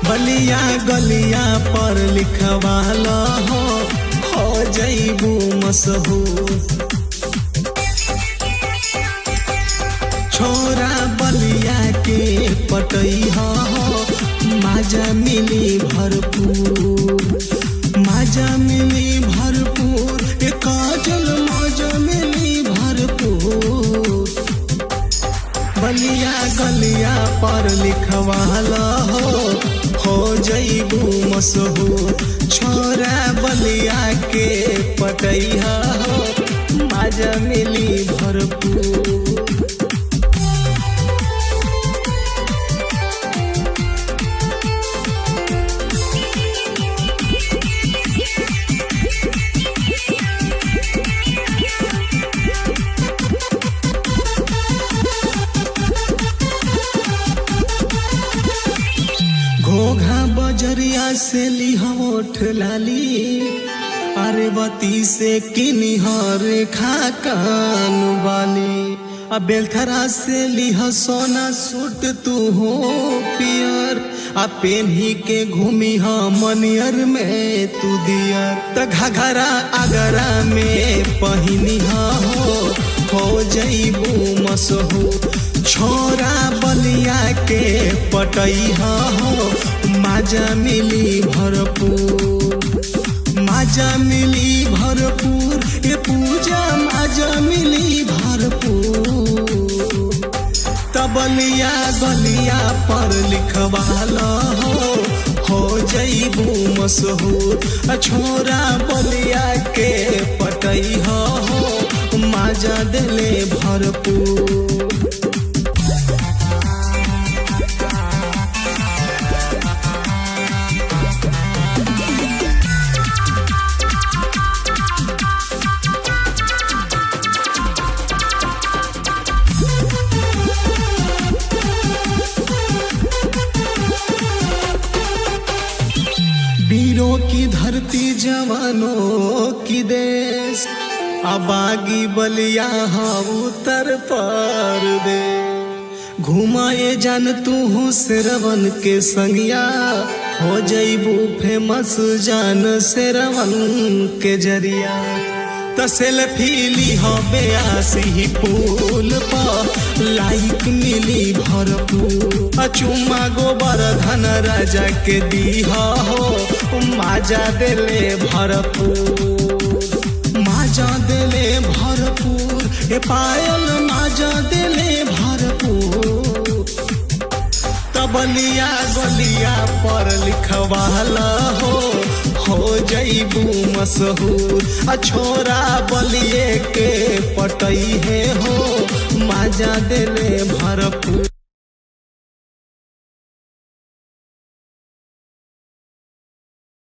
बलिया गलिया पर लिखवाला हो जईबू मशहूर। छोरा बलिया के पटैहा हो माजा मिली भरपूर, माजा मिली भरपूर, काजल माजा मिली भरपूर। बलिया गलिया पर लिखवाला हो जईबू मशहूर। छोरा बलिया के पटैहा हो माजा मिली भरपूर। घोघा बजरिया से लिहोठ लाली, अरे बती से किनिहर खा कान वाली। अब बेलथरा से लिह सोना सूट तू हो पियर, आ पेन्ही के घूमी हा मनियर में तू दियर। त घघरा अगरा में पहिनी हो जईबू मशहूर। छोरा बलिया के पटैहा हो माजा मिली भरपूर, माजा मिली भरपूर, ये पूजा माजा मिली भरपूर। तबलिया गलिया पर लिखवाला हो जईबू मशहूर। छोरा बलिया के पटैहा हो माजा दिले भरपूर। वीरों की धरती जवानों की देश, अबागी बलिया उत्तर प्रदेश। घुमाए जान तू श्रवण के संगिया, हो जईबू फेमस जान श्रवण के जरिया। त सेल्फी ली हो बेयासी पुल पर लाइक मिली भरपूर। अचुमा गोबर धन राजा के दीहा हो माजा दिले भरपूर, माजा दिले भरपूर, ए पायल माजा दिले भरपूर। तबलिया गलिया पर लिखवाला हो जईबू मशहूर। छोरा बलिए के पटैहे हो माजा दिले भरपूर।